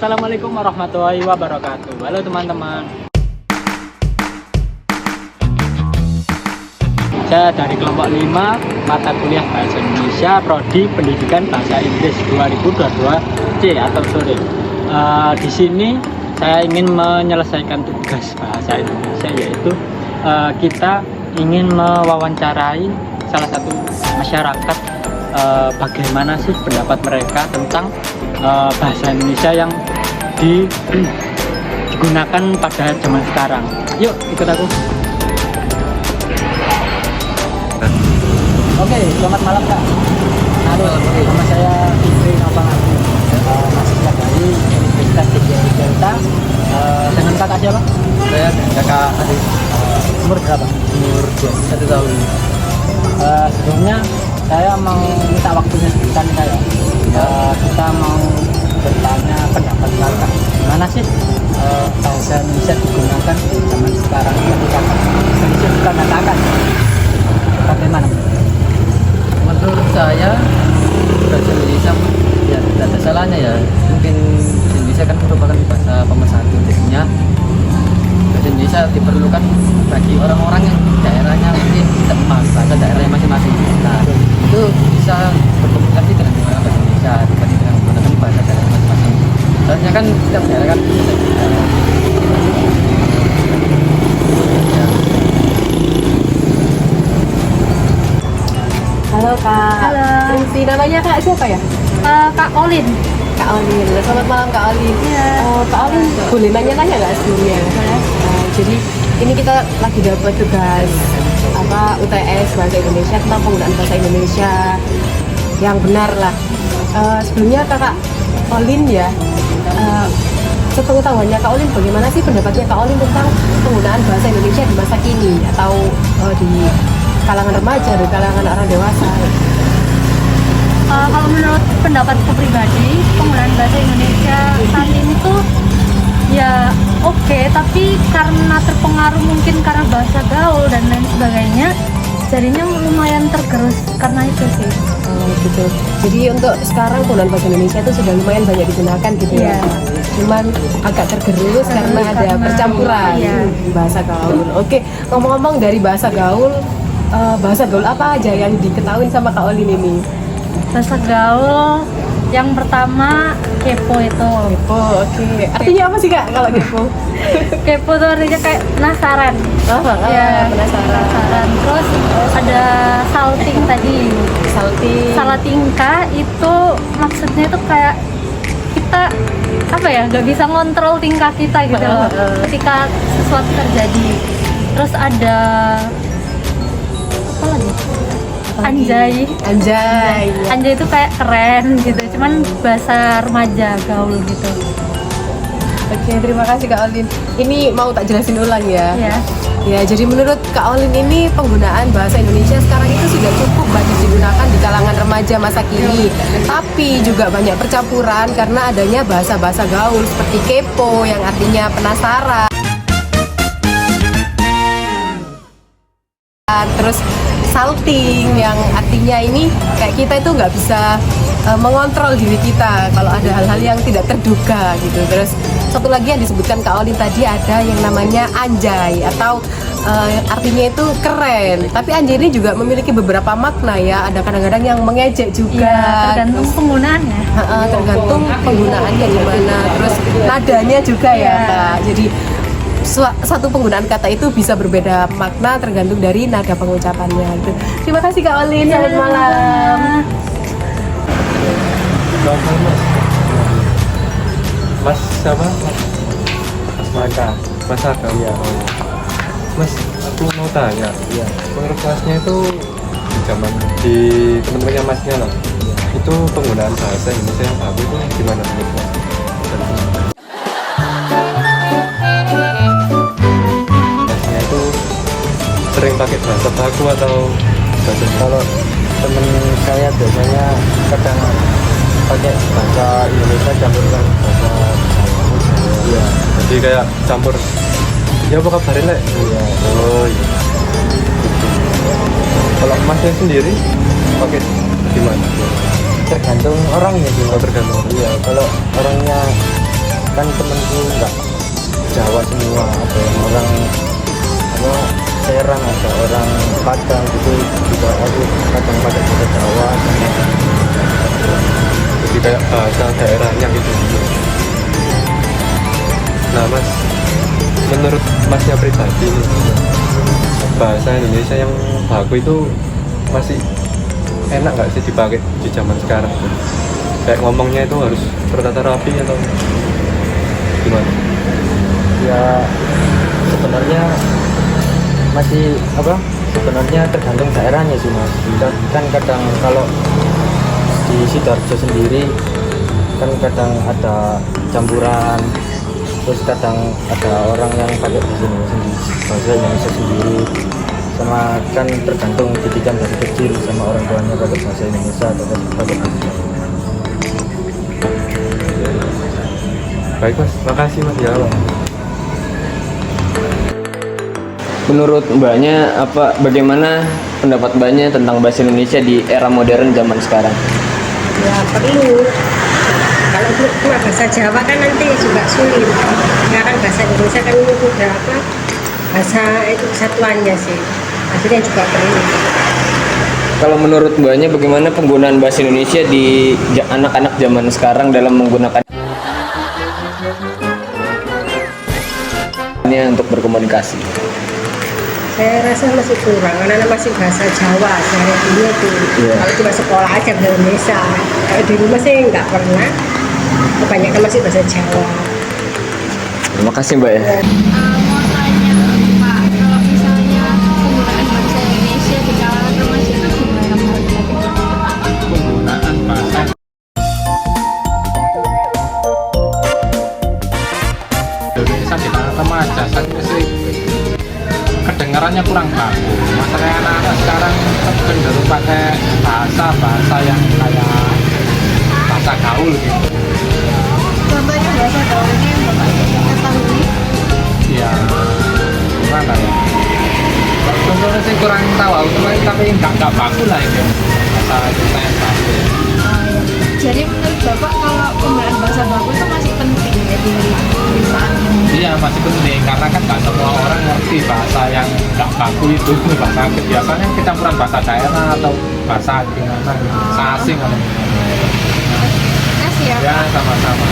Assalamualaikum warahmatullahi wabarakatuh. Halo teman-teman. Saya dari kelompok 5 mata kuliah Bahasa Indonesia Prodi Pendidikan Bahasa Inggris 2022 C atau sore. Di sini saya ingin menyelesaikan tugas bahasa Indonesia, yaitu kita ingin mewawancarai salah satu masyarakat, bagaimana sih pendapat mereka tentang bahasa Indonesia yang digunakan pada zaman sekarang. Yuk ikut aku. Oke, selamat malam Kak. Halo, nama saya Fitri Nopang Agung, mahasiswa dari Universitas Tinggi Delta. Dengan kakak siapa? Saya kakak adik. Umur berapa? Umur 1 tahun. Sebelumnya saya mau minta waktunya sebentar nih Kak. Kita mau bertanya pendapat kakak. Gimana sih bahasa Indonesia digunakan di zaman sekarang ketika bahasa Indonesia digunakan? Bagaimana? Menurut saya bahasa Indonesia ya tidak ada salahnya ya. Mungkin bahasa Indonesia kan merupakan bahasa pemersatu, jadinya bahasa Indonesia diperlukan bagi orang-orang yang daerahnya mungkin tidak paham bahasa daerahnya masing-masing. Nah, itu bisa berkomunikasi dengan menggunakan bahasa Indonesia dibanding dengan menggunakan bahasa daerah masing-masing. Soalnya kan setiap daerah kan bisa Halo Kak. Halo. Permisi, namanya Kak siapa ya? Kak Olin. Kak Olin. Selamat malam Kak Olin. Iya. Kak Olin, boleh nanya-nanya nggak sebelumnya? Jadi ini kita lagi dapat tugas UTS Bahasa Indonesia tentang penggunaan bahasa Indonesia yang benar lah. Sebelumnya Kakak Olin ya, sepengetahuannya Kak Olin, bagaimana sih pendapatnya Kak Olin tentang penggunaan bahasa Indonesia di masa kini atau di kalangan remaja, di kalangan orang dewasa? Kalau menurut pendapatku pribadi, penggunaan bahasa Indonesia saat ini tuh ya oke, tapi karena terpengaruh mungkin karena bahasa gaul dan lain sebagainya, jadinya lumayan tergerus karena itu sih. Gitu. Jadi untuk sekarang penggunaan bahasa Indonesia itu sudah lumayan banyak digunakan gitu ya. Iya. Cuman agak tergerus karena ada percampuran bahasa gaul. Oke, ngomong-ngomong dari bahasa gaul apa aja yang diketahui sama Kak Olin ini? Bahasa gaul yang pertama kepo itu. Kepo, oke. Artinya apa sih Kak kalau kepo? Kepo tuh artinya kayak penasaran. Ya, penasaran. Terus ada salting tadi. Salah tingkah itu maksudnya itu kayak kita apa ya, nggak bisa ngontrol tingkah kita gitu loh ketika sesuatu terjadi. Terus ada apa lagi? Anjay itu kayak keren gitu, cuman bahasa remaja gaul gitu. Oke, terima kasih Kak Olin. Ini mau tak jelasin ulang ya. Ya, Jadi menurut Kak Olin ini penggunaan bahasa Indonesia sekarang itu sudah cukup banyak digunakan di kalangan remaja masa kini. Tapi juga banyak percampuran karena adanya bahasa-bahasa gaul seperti kepo yang artinya penasaran. Terus salting yang artinya ini kayak kita itu nggak bisa mengontrol diri kita kalau ada hal-hal yang tidak terduga gitu. Terus satu lagi yang disebutkan Kak Olin tadi ada yang namanya anjay atau artinya itu keren. Tapi anjay ini juga memiliki beberapa makna ya. Ada kadang-kadang yang mengejek juga. ya tergantung penggunaannya. Tergantung penggunaannya gimana. Terus nadanya juga ya Kak. Jadi satu penggunaan kata itu bisa berbeda makna tergantung dari nada pengucapannya gitu. Terima kasih Kak Olin, selamat malam. Mas siapa? Mas Maka. Mas Aka. Iya. Mas, aku mau tanya. Iya. Menurut Masnya itu di teman-temannya Masnya lah. Itu penggunaan bahasa Indonesia yang baku itu gimana menurut Mas? Masnya itu sering pakai bahasa baku atau bahasa? Kalau temen saya biasanya kadang pakai bahasa Indonesia campuran bahasa Jawa. Iya. Jadi kayak campur. Ya apa kabar Lek? Iya. Oh iya. Kalau Masnya sendiri pakai gimana? Tergantung orangnya sih. Oh, tergantung. Iya. Kalau orangnya kan temenku nggak Jawa semua, ada yang orang apa Serang, ada orang Padang gitu juga, aku kadang pakai bahasa Jawa sama Jadi kayak bahasa daerahnya gitu. Nah mas, menurut masnya pribadi nih, bahasa Indonesia yang baku itu masih enak nggak sih dipakai di zaman sekarang? Kayak ngomongnya itu harus tertata rapi atau gimana? ya sebenarnya masih apa, sebenarnya tergantung daerahnya sih mas. Kan kadang kalau di Sidoarjo sendiri kan kadang ada campuran, terus kadang ada orang yang pakai bahasa Indonesia sendiri, sama kan tergantung didikan dari kecil sama orang tuanya pakai bahasa Indonesia atau pakai bahasa Jawa. Baik mas, makasih mas ya. Menurut mbaknya bagaimana pendapat mbaknya tentang bahasa Indonesia di era modern zaman sekarang? Ya perlu. Kalau cuma bahasa Jawa kan nanti juga sulit. Sekarang bahasa Indonesia kan udah apa? Bahasa itu kesatuannya sih. Akhirnya juga perlu. Kalau menurut mbaknya bagaimana penggunaan bahasa Indonesia di anak-anak zaman sekarang dalam menggunakan untuk berkomunikasi? Saya rasa masih kurang, karena masih bahasa Jawa sehari-harinya tuh. Iya. Kalau cuma sekolah aja bahasa Indonesia. Kalau di rumah sih nggak pernah. Kebanyakan masih bahasa Jawa. Terima kasih mbak ya. Mau tanya Pak, kalau misalnya penggunaan bahasa Indonesia di kalangan remaja itu gimana menurut Bapak? Penggunaan bahasa Indonesia di kalangan remaja saat ini sih kedengarannya kurang bagus. Masalahnya anak-anak sekarang cenderung pakai bahasa yang kayak bahasa gaul gitu. Contohnya bahasa gaulnya yang Bapak ketahui? Ya gimana ya, contohnya sih kurang tahu aku, tapi nggak bagus lah itu bahasa kita yang bagus. Jadi menurut Bapak kalau penggunaan bahasa baku itu masih penting ya di saat ini? Iya masih penting, karena kan nggak semua orang ngerti bahasa yang nggak baku itu. Bahasa biasanya kecampuran bahasa daerah atau bahasa gimana gitu, bahasa asing atau gimana. Kasih ya. Ya sama-sama.